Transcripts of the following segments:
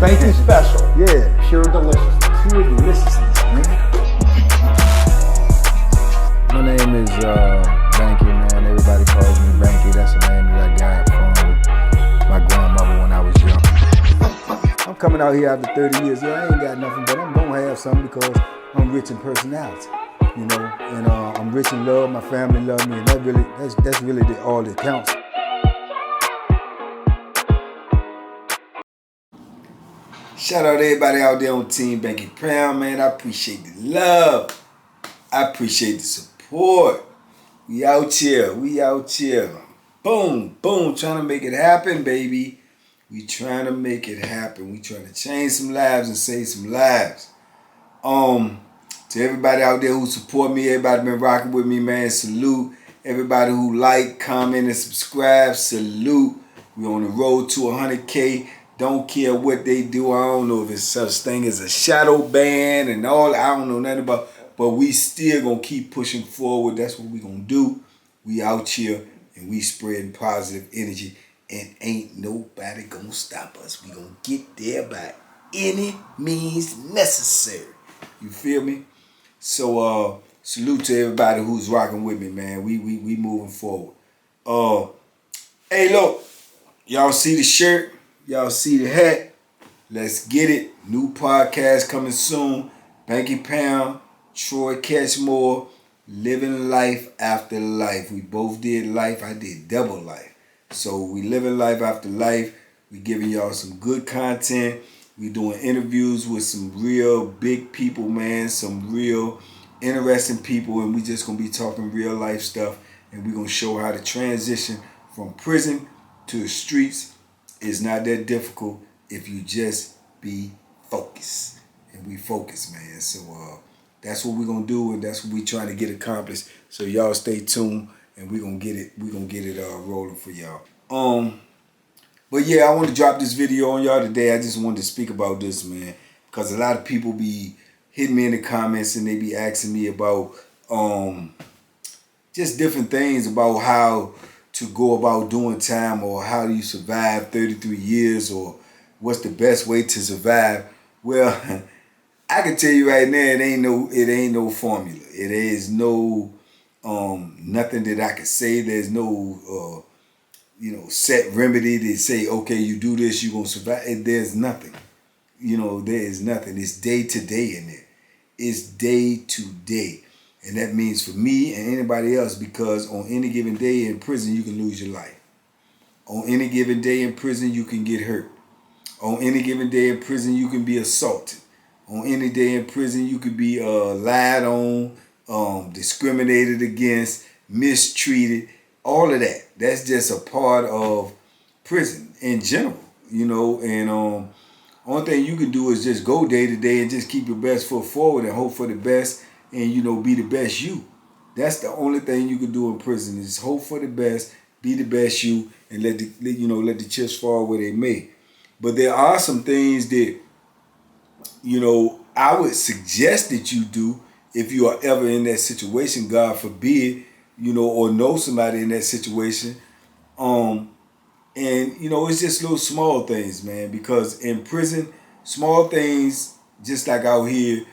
Banky special. Yeah. Pure deliciousness. Pure deliciousness, man. My name is Banky, man. Everybody calls me Banky. That's the name that I got from my grandmother when I was young. I'm coming out here after 30 years. Yeah, I ain't got nothing, but I'm gonna have something because I'm rich in personality, you know, and I'm rich in love. My family love me, and that's really all that counts. Shout out to everybody out there on Team Banky Pound, man. I appreciate the love. I appreciate the support. We out here. Boom, boom, trying to make it happen, baby. We trying to make it happen. We trying to change some lives and save some lives. To everybody out there who support me, everybody been rocking with me, man, salute. Everybody who like, comment, and subscribe, salute. We on the road to 100K. Don't care what they do. I don't know if it's such thing as a shadow ban and all. I don't know nothing about. But we still gonna keep pushing forward. That's what we gonna do. We out here and we spreading positive energy, and ain't nobody gonna stop us. We gonna get there by any means necessary. You feel me? So salute to everybody who's rocking with me, man. We moving forward. Hey, look, y'all see the shirt? Y'all see the hat? Let's get it. New podcast coming soon. Banky Pound, Troy Catchmore, living life after life. We both did life. I did double life. So we living life after life. We giving y'all some good content. We doing interviews with some real big people, man. Some real interesting people. And we just going to be talking real life stuff. And we going to show how to transition from prison to the streets. It's not that difficult if you just be focused. And we focus, man. So that's what we're gonna do, and that's what we're trying to get accomplished. So y'all stay tuned, and we're gonna get it rolling for y'all. But yeah, I want to drop this video on y'all today. I just wanted to speak about this, man, because a lot of people be hitting me in the comments and they be asking me about just different things about how to go about doing time, or how do you survive 33 years, or what's the best way to survive. Well, I can tell you right now, it ain't no formula. It is no nothing that I can say. There's no set remedy to say, okay, you do this, you're gonna survive. There's nothing. There is nothing. It's day to day in there. It's day to day. And that means for me and anybody else, because on any given day in prison, you can lose your life. On any given day in prison, you can get hurt. On any given day in prison, you can be assaulted. On any day in prison, you could be lied on, discriminated against, mistreated, all of that. That's just a part of prison in general, and only thing you can do is just go day to day and just keep your best foot forward and hope for the best, and be the best you. That's the only thing you can do in prison, is hope for the best, be the best you, and let the chips fall where they may. But there are some things that I would suggest that you do if you are ever in that situation, God forbid, or know somebody in that situation. It's just little small things, man, because in prison, small things, just like out here,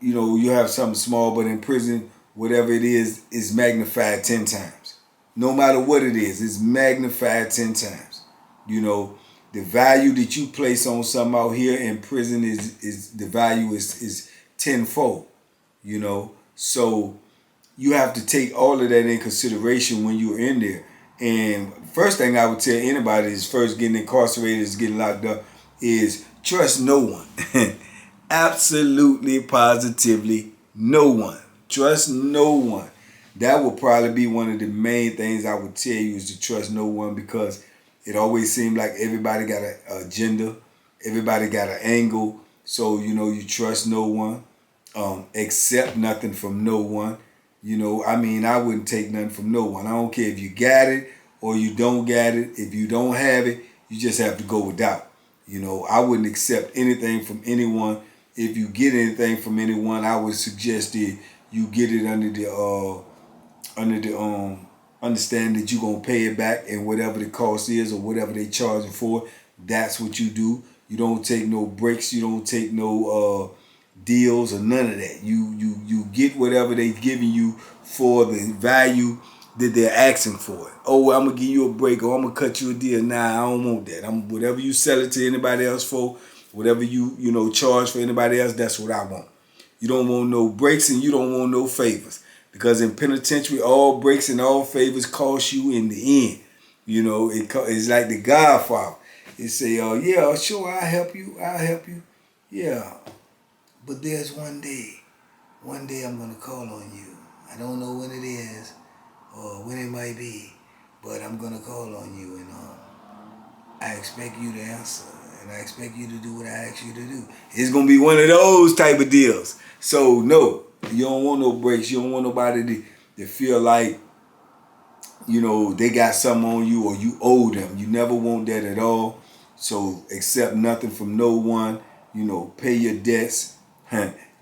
you have something small, but in prison, whatever it is magnified 10 times. No matter what it is, it's magnified 10 times. The value that you place on something out here in prison is the value is tenfold. So you have to take all of that in consideration when you're in there. And first thing I would tell anybody is first getting incarcerated, is getting locked up, is trust no one. Absolutely, positively, no one. Trust no one. That will probably be one of the main things I would tell you, is to trust no one, because it always seemed like everybody got an agenda, everybody got an angle. So, you trust no one, accept nothing from no one. I wouldn't take nothing from no one. I don't care if you got it or you don't got it. If you don't have it, you just have to go without. I wouldn't accept anything from anyone. If you get anything from anyone, I would suggest that you get it under the understand that you're going to pay it back, and whatever the cost is or whatever they charging for, that's what you do. You don't take no breaks. You don't take no deals or none of that. You get whatever they giving you for the value that they're asking for it. Oh, I'm gonna give you a break, or I'm gonna cut you a deal. Nah, I don't want that. Whatever you sell it to anybody else for, whatever you charge for anybody else, that's what I want. You don't want no breaks and you don't want no favors. Because in penitentiary, all breaks and all favors cost you in the end. It's like the Godfather. It say, yeah, sure, I'll help you. Yeah, but there's one day I'm going to call on you. I don't know when it is or when it might be, but I'm going to call on you, and I expect you to answer, and I expect you to do what I ask you to do. It's going to be one of those type of deals. So, no, you don't want no breaks. You don't want nobody to feel like, they got something on you or you owe them. You never want that at all. So accept nothing from no one. Pay your debts.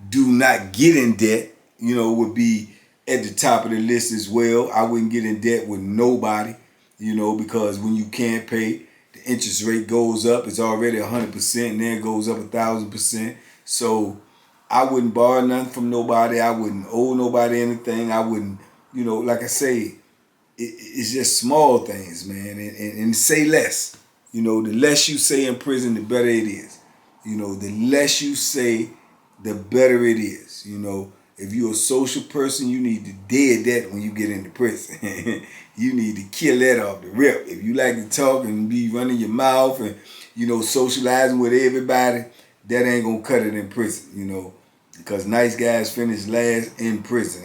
Do not get in debt. Would be at the top of the list as well. I wouldn't get in debt with nobody, because when you can't pay, the interest rate goes up. It's already 100%, and then it goes up 1,000%. So I wouldn't borrow nothing from nobody. I wouldn't owe nobody anything. I wouldn't, like I say, it's just small things, man, and say less. The less you say in prison, the better it is. The less you say, the better it is. If you're a social person, you need to dead that when you get into prison. You need to kill that off the rip. If you like to talk and be running your mouth and, socializing with everybody, that ain't gonna cut it in prison, because nice guys finish last in prison.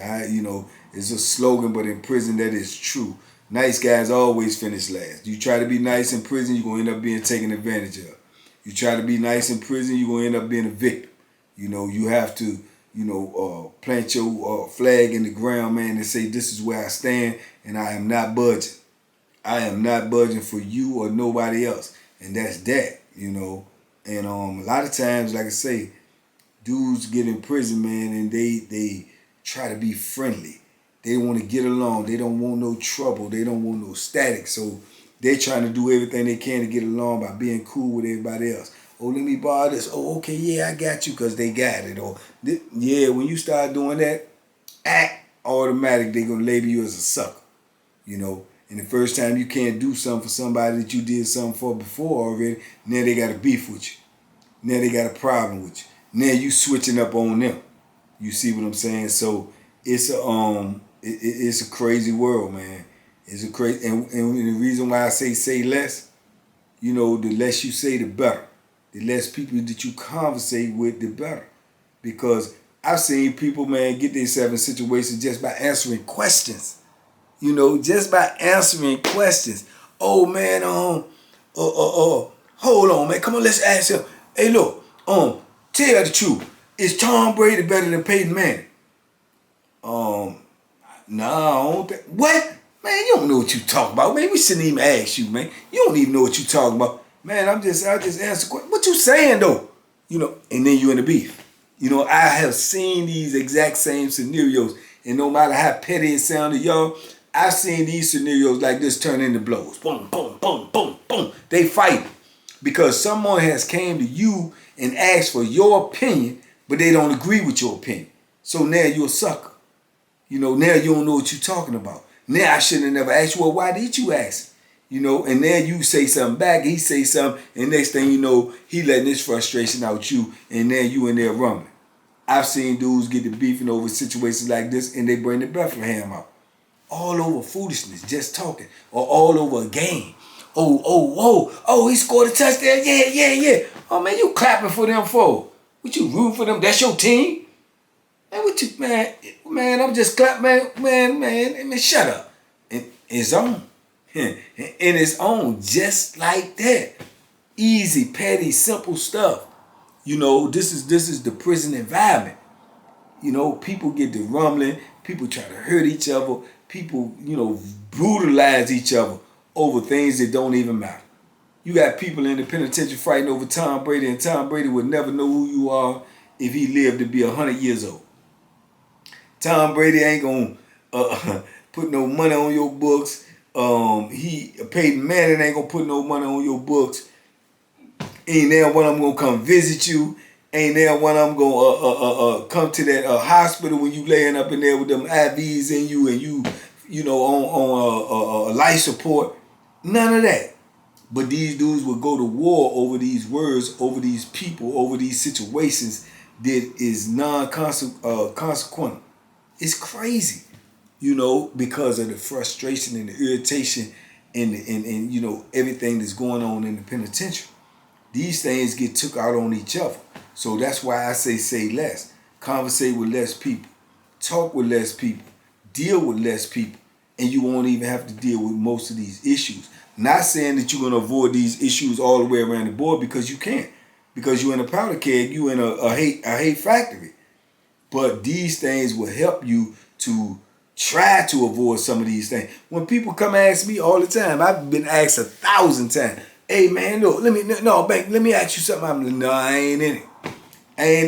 It's a slogan, but in prison that is true. Nice guys always finish last. You try to be nice in prison, you're going to end up being taken advantage of. You try to be nice in prison, you're going to end up being a victim. You have to, plant your flag in the ground, man, and say, this is where I stand, and I am not budging. I am not budging for you or nobody else. And that's that, And a lot of times, like I say, dudes get in prison, man, and they try to be friendly. They want to get along. They don't want no trouble. They don't want no static. So they're trying to do everything they can to get along by being cool with everybody else. Oh, let me borrow this. Oh, okay, yeah, I got you, because they got it. Or, yeah, when you start doing that, automatic, they're going to label you as a sucker. And the first time you can't do something for somebody that you did something for before already, now they got a beef with you. Now they got a problem with you. Now you switching up on them. You see what I'm saying? So it's a crazy world, man. It's a crazy, and the reason why I say less, the less you say, the better. The less people that you conversate with, the better. Because I've seen people, man, get themselves in situations just by answering questions. Just by answering questions. Oh, man, hold on, man. Come on, let's ask him. Hey, look, tell the truth. Is Tom Brady better than Peyton Manning? Nah, I don't think. What? Man, you don't know what you talking about. Man, we shouldn't even ask you, man. You don't even know what you talking about. Man, I just answer questions. What you saying, though? And then you in the beef. I have seen these exact same scenarios, and no matter how petty it sounded, y'all, I've seen these scenarios like this turn into blows. Boom, boom, boom, boom, boom. They fight because someone has came to you and asked for your opinion, but they don't agree with your opinion. So now you're a sucker. Now you don't know what you're talking about. Now I shouldn't have never asked you, well, why did you ask? And then you say something back, he say something, and next thing you know, he letting his frustration out you, and then you in there rumbling. I've seen dudes get to beefing over situations like this, and they bring the Bethlehem out. All over foolishness, just talking, or all over a game. Oh, he scored a touchdown, yeah. Oh, man, you clapping for them for? What you rooting for them? That's your team? Man, what you, man, I'm just clapping, man, shut up. And it's on. And it's on just like that. Easy, petty, simple stuff. This is the prison environment. People get to rumbling. People try to hurt each other. People, brutalize each other over things that don't even matter. You got people in the penitentiary fighting over Tom Brady, and Tom Brady would never know who you are if he lived to be 100 years old. Tom Brady ain't gonna put no money on your books. Peyton Manning ain't gonna put no money on your books. Ain't there when I'm gonna come visit you. Ain't there when I'm gonna come to that hospital when you laying up in there with them IVs in you and you know on life support. None of that. But these dudes would go to war over these words, over these people, over these situations that is non-consequential. It's crazy, you know, because of the frustration and the irritation and you know everything that's going on in the penitentiary. These things get took out on each other. So that's why I say less. Conversate with less people. Talk with less people. Deal with less people. And you won't even have to deal with most of these issues. Not saying that you're going to avoid these issues all the way around the board, because you can't. Because you're in a powder keg, you're in a hate factory. But these things will help you to try to avoid some of these things. When people come ask me all the time, I've been asked 1,000 times, hey man, no, Bank, let me ask you something. I'm like, no, I ain't in it.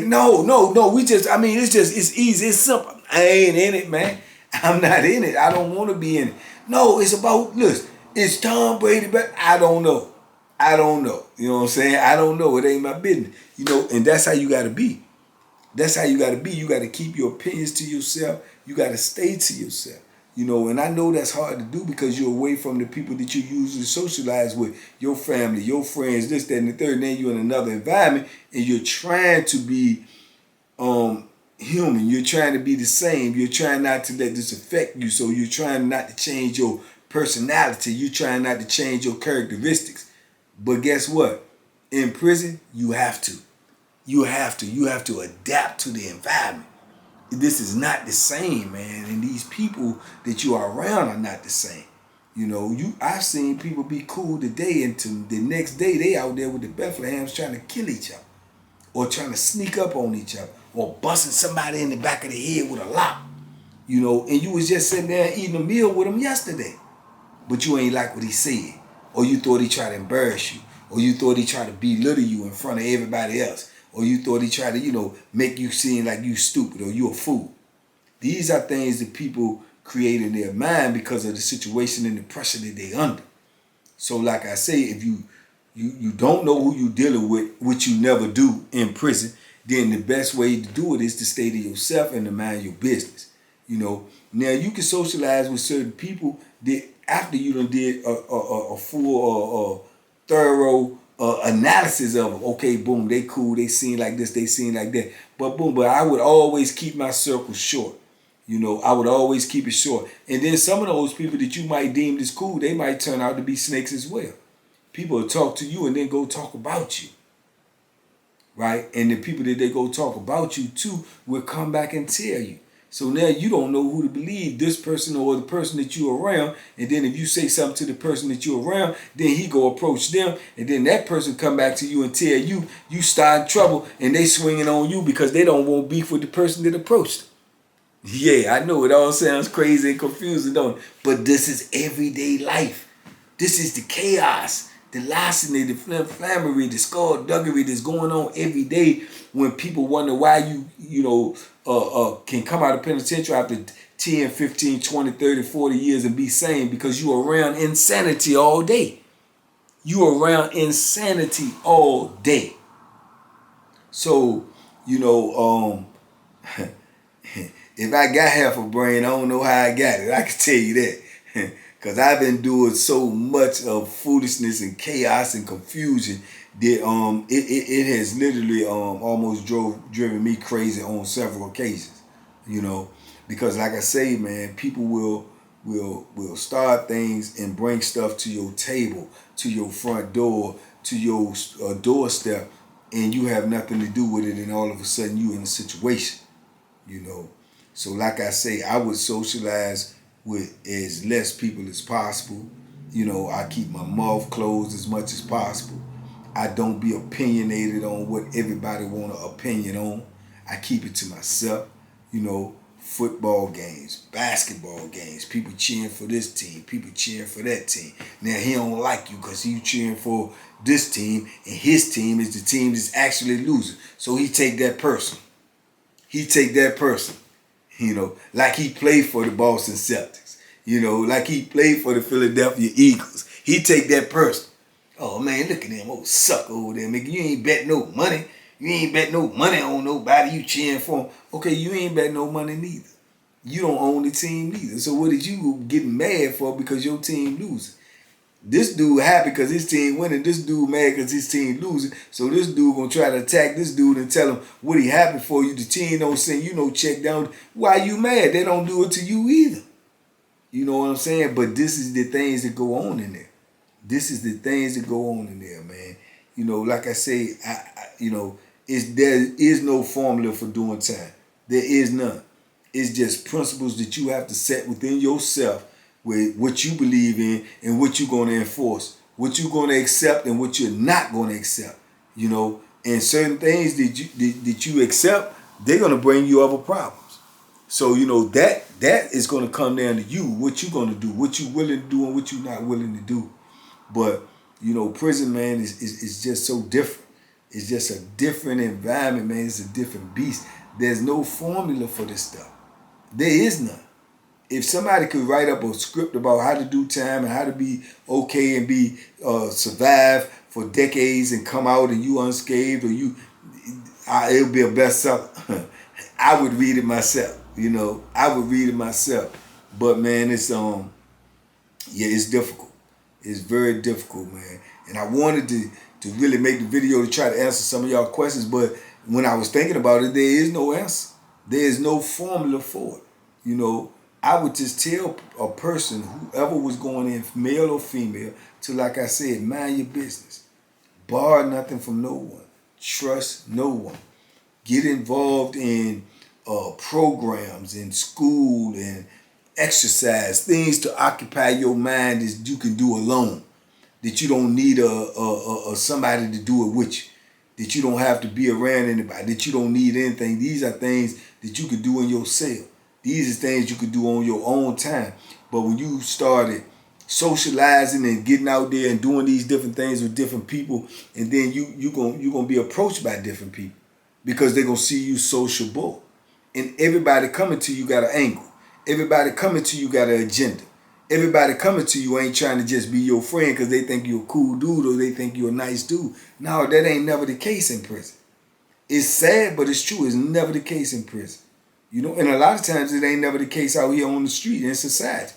No, it's easy, it's simple. I ain't in it, man. I'm not in it. I don't want to be in it. No, it's about, listen, it's Tom Brady, but I don't know. I don't know. You know what I'm saying? I don't know. It ain't my business. You know, and that's how you got to be. That's how you got to be. You got to keep your opinions to yourself. You got to stay to yourself. You know, and I know that's hard to do because you're away from the people that you usually socialize with, your family, your friends, this, that, and the third. And then you're in another environment and you're trying to be human. You're trying to be the same. You're trying not to let this affect you. So you're trying not to change your personality. You're trying not to change your characteristics. But guess what? In prison, you have to. You have to adapt to the environment. This is not the same, man. And these people that you are around are not the same. You know, I've seen people be cool today and to the next day they out there with the Bethlehams trying to kill each other. Or trying to sneak up on each other. Or busting somebody in the back of the head with a lock. You know, and you was just sitting there eating a meal with him yesterday. But you ain't like what he said. Or you thought he tried to embarrass you. Or you thought he tried to belittle you in front of everybody else. Or you thought he tried to, you know, make you seem like you stupid or you a fool. These are things that people create in their mind because of the situation and the pressure that they under. So like I say, if you don't know who you dealing with, which you never do in prison, then the best way to do it is to stay to yourself and to mind your business. You know, now you can socialize with certain people that after you done did a full thorough analysis of them. Okay, boom, they cool, they seem like this, they seem like that. But I would always keep my circle short. You know, I would always keep it short. And then some of those people that you might deem as cool, they might turn out to be snakes as well. People will talk to you and then go talk about you. Right? And the people that they go talk about you to will come back and tell you. So now you don't know who to believe, this person or the person that you're around. And then if you say something to the person that you're around, then he go approach them. And then that person come back to you and tell you, you start in trouble and they swinging on you because they don't want beef with the person that approached them. Yeah, I know it all sounds crazy and confusing, don't it? But this is everyday life. This is the chaos, the larceny, the flammery, the skullduggery that's going on every day when people wonder why you can come out of penitentiary after 10, 15, 20, 30, 40 years and be sane because you are around insanity all day. You are around insanity all day. So, you know, if I got half a brain, I don't know how I got it. I can tell you that. Because I've been doing so much of foolishness and chaos and confusion that it has literally almost driven me crazy on several occasions. You know, because like I say, man, people will start things and bring stuff to your table, to your front door, to your doorstep, and you have nothing to do with it, and all of a sudden you in a situation. You know, so like I say, I would socialize with as less people as possible. You know, I keep my mouth closed as much as possible. I don't be opinionated on what everybody want an opinion on. I keep it to myself. You know, football games, basketball games, people cheering for this team, people cheering for that team. Now he don't like you because he cheering for this team and his team is the team that's actually losing. So he take that person. You know, like he played for the Boston Celtics. You know, like he played for the Philadelphia Eagles. He take that person. Oh man, look at them old sucker over there, man. You ain't bet no money. You ain't bet no money on nobody. You cheering for them. Okay, you ain't bet no money neither. You don't own the team neither. So what did you getting mad for because your team losing? This dude happy because his team winning. This dude mad because his team losing. So this dude gonna try to attack this dude and tell him what he happy for. You the team don't send you no check down. Why you mad? They don't do it to you either. You know what I'm saying? But this is the things that go on in there. This is the things that go on in there, man. You know, like I say, there is no formula for doing time. There is none. It's just principles that you have to set within yourself with what you believe in and what you're going to enforce, what you're going to accept and what you're not going to accept. You know, and certain things that you accept, they're going to bring you other problems. So, you know, that is going to come down to you, what you're going to do, what you're willing to do and what you're not willing to do. But, you know, prison, man, is just so different. It's just a different environment, man. It's a different beast. There's no formula for this stuff. There is none. If somebody could write up a script about how to do time and how to be okay and be survive for decades and come out and you unscathed, or it'll be a bestseller. I would read it myself. You know, I would read it myself. But man, it's it's difficult. It's very difficult, man. And I wanted to really make the video to try to answer some of y'all questions, but when I was thinking about it, there is no answer. There is no formula for it. You know, I would just tell a person, whoever was going in, male or female, to, like I said, mind your business. Borrow nothing from no one. Trust no one. Get involved in programs in school and exercise, things to occupy your mind that you can do alone, that you don't need a somebody to do it with you, that you don't have to be around anybody, that you don't need anything. These are things that you could do in your cell. These are things you could do on your own time. But when you started socializing and getting out there and doing these different things with different people, and then you're gonna be approached by different people because they're gonna see you sociable. And everybody coming to you got an angle. Everybody coming to you got an agenda. Everybody coming to you ain't trying to just be your friend because they think you're a cool dude or they think you're a nice dude. No, that ain't never the case in prison. It's sad, but it's true. It's never the case in prison. You know, and a lot of times it ain't never the case out here on the street in society.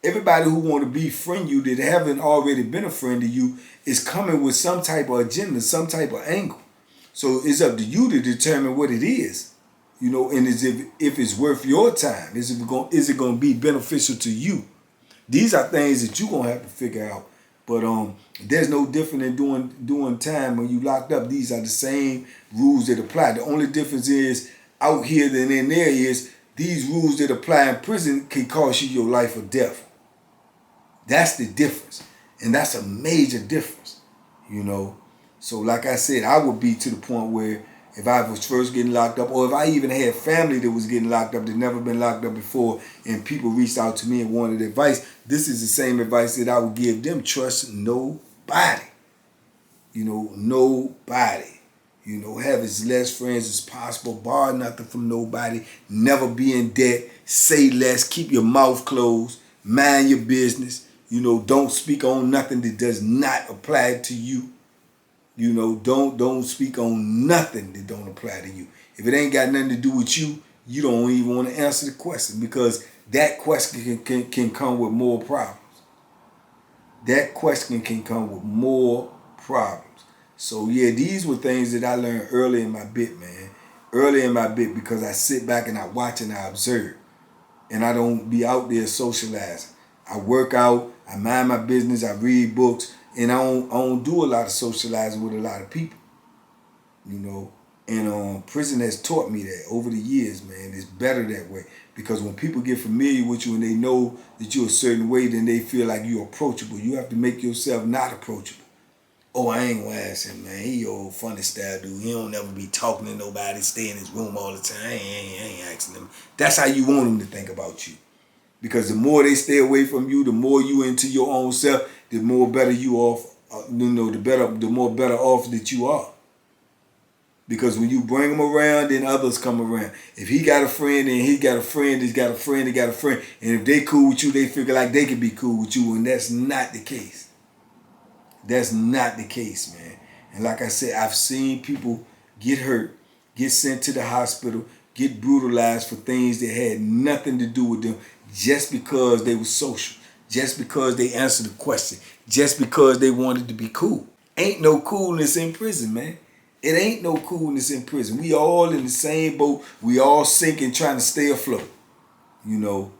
Everybody who want to befriend you that haven't already been a friend to you is coming with some type of agenda, some type of angle. So it's up to you to determine what it is. You know, and if it's worth your time, is it going to be beneficial to you? These are things that you're going to have to figure out. But there's no different than doing time when you locked up. These are the same rules that apply. The only difference is out here than in there is these rules that apply in prison can cost you your life or death. That's the difference. And that's a major difference, you know. So like I said, I would be to the point where if I was first getting locked up, or if I even had family that was getting locked up that never been locked up before, and people reached out to me and wanted advice, this is the same advice that I would give them. Trust nobody. You know, nobody. You know, have as less friends as possible. Borrow nothing from nobody. Never be in debt. Say less. Keep your mouth closed. Mind your business. You know, don't speak on nothing that does not apply to you. You know, don't speak on nothing that don't apply to you. If it ain't got nothing to do with you, you don't even want to answer the question, because that question can come with more problems. That question can come with more problems. So yeah, these were things that I learned early in my bit, man. Early in my bit, because I sit back and I watch and I observe. And I don't be out there socializing. I work out, I mind my business, I read books, and I don't do a lot of socializing with a lot of people, you know. And prison has taught me that over the years, man. It's better that way, because when people get familiar with you and they know that you're a certain way, then they feel like you're approachable. You have to make yourself not approachable. Oh, I ain't gonna ask him, man. He old funny style dude. He don't never be talking to nobody, stay in his room all the time. I ain't asking him. That's how you want them to think about you. Because the more they stay away from you, the more you into your own self, the more better you off. The more better off that you are. Because when you bring them around, then others come around. If he got a friend, then he got a friend, he's got a friend, he got a friend. And if they cool with you, they figure like they can be cool with you, and that's not the case. That's not the case, man. And like I said, I've seen people get hurt, get sent to the hospital, get brutalized for things that had nothing to do with them just because they were social, just because they answered the question, just because they wanted to be cool. Ain't no coolness in prison, man. It ain't no coolness in prison. We all in the same boat. We all sinking, trying to stay afloat. You know.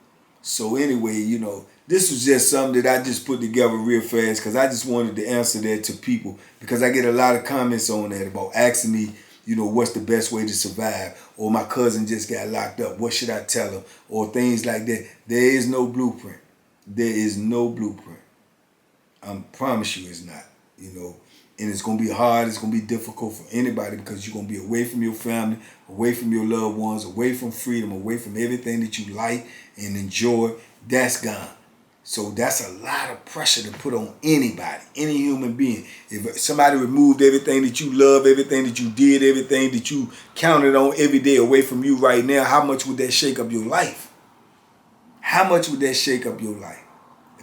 So anyway, you know, this was just something that I just put together real fast because I just wanted to answer that to people because I get a lot of comments on that about asking me, you know, what's the best way to survive? Or my cousin just got locked up. What should I tell him? Or things like that. There is no blueprint. There is no blueprint. I promise you it's not, you know. And it's going to be hard. It's going to be difficult for anybody because you're going to be away from your family, away from your loved ones, away from freedom, away from everything that you like and enjoy. That's gone. So that's a lot of pressure to put on anybody, any human being. If somebody removed everything that you love, everything that you did, everything that you counted on every day away from you right now, how much would that shake up your life? How much would that shake up your life?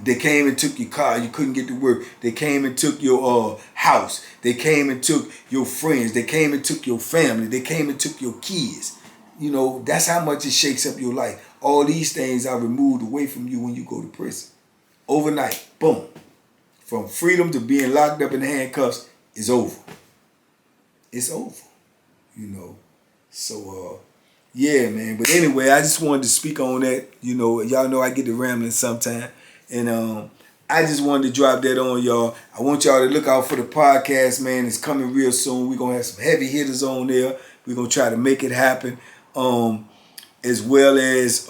They came and took your car, you couldn't get to work. They came and took your house. They came and took your friends. They came and took your family. They came and took your kids. You know, that's how much it shakes up your life. All these things are removed away from you when you go to prison. Overnight, boom. From freedom to being locked up in handcuffs is over. It's over, you know. So, yeah, man. But anyway, I just wanted to speak on that. You know, y'all know I get to rambling sometime. And I just wanted to drop that on y'all. I want y'all to look out for the podcast, man. It's coming real soon. We're going to have some heavy hitters on there. We're going to try to make it happen. As well as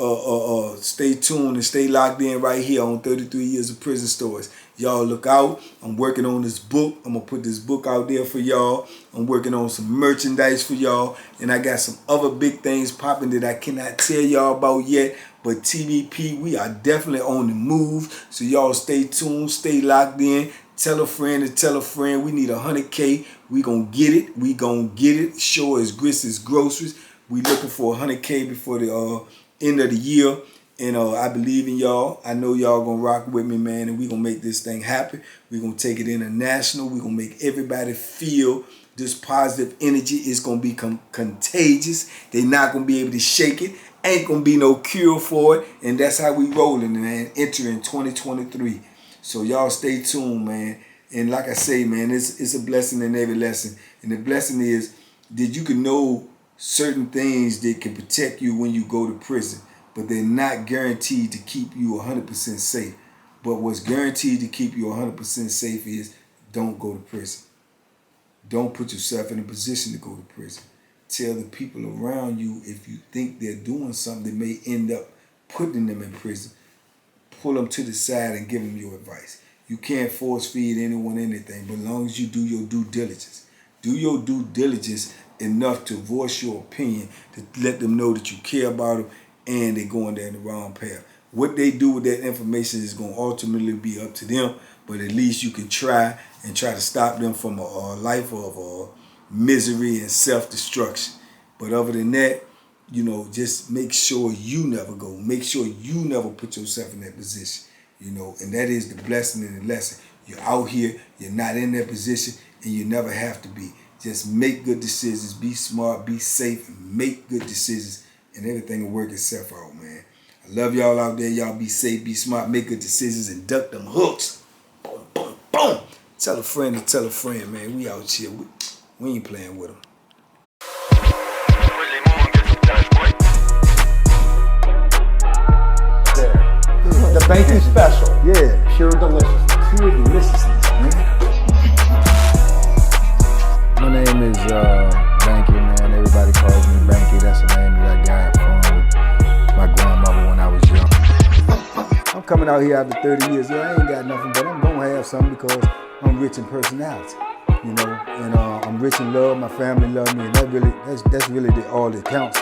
stay tuned and stay locked in right here on 33 Years of Prison Stories. Y'all look out. I'm working on this book. I'm going to put this book out there for y'all. I'm working on some merchandise for y'all. And I got some other big things popping that I cannot tell y'all about yet. But TVP, we are definitely on the move. So y'all stay tuned, stay locked in. Tell a friend and tell a friend. We need 100K. We going to get it. We going to get it. Sure as grits is groceries. We looking for 100K before the end of the year. And I believe in y'all. I know y'all going to rock with me, man. And we going to make this thing happen. we going to take it international. we going to make everybody feel this positive energy. It's going to become contagious. They're not going to be able to shake it. Ain't going to be no cure for it. And that's how we rolling, man. Entering 2023. So y'all stay tuned, man. And like I say, man, it's a blessing in every lesson. And the blessing is that you can know certain things that can protect you when you go to prison, but they're not guaranteed to keep you 100% safe. But what's guaranteed to keep you 100% safe is don't go to prison. Don't put yourself in a position to go to prison. Tell the people around you if you think they're doing something that may end up putting them in prison, pull them to the side and give them your advice. You can't force feed anyone anything, but as long as you do your due diligence. Do your due diligence enough to voice your opinion, to let them know that you care about them and they're going down the wrong path. What they do with that information is going to ultimately be up to them, but at least you can try to stop them from a life of misery and self-destruction. But other than that, you know, just make sure you never go. Make sure you never put yourself in that position, you know, and that is the blessing and the lesson. You're out here, you're not in that position, and you never have to be. Just make good decisions, be smart, be safe, and make good decisions, and everything will work itself out, man. I love y'all out there. Y'all be safe, be smart, make good decisions, and duck them hooks. Boom, boom, boom. Tell a friend to tell a friend, man. We out here. We ain't playing with them. The Banky special. Yeah. Pure deliciousness. Pure deliciousness, man. My name is Banky, man. Everybody calls me Banky. That's the name that I got from my grandmother when I was young. I'm coming out here after 30 years. Yeah, I ain't got nothing, but I'm gonna have something because I'm rich in personality, you know, and I'm rich in love. My family love me, and that's really all that counts.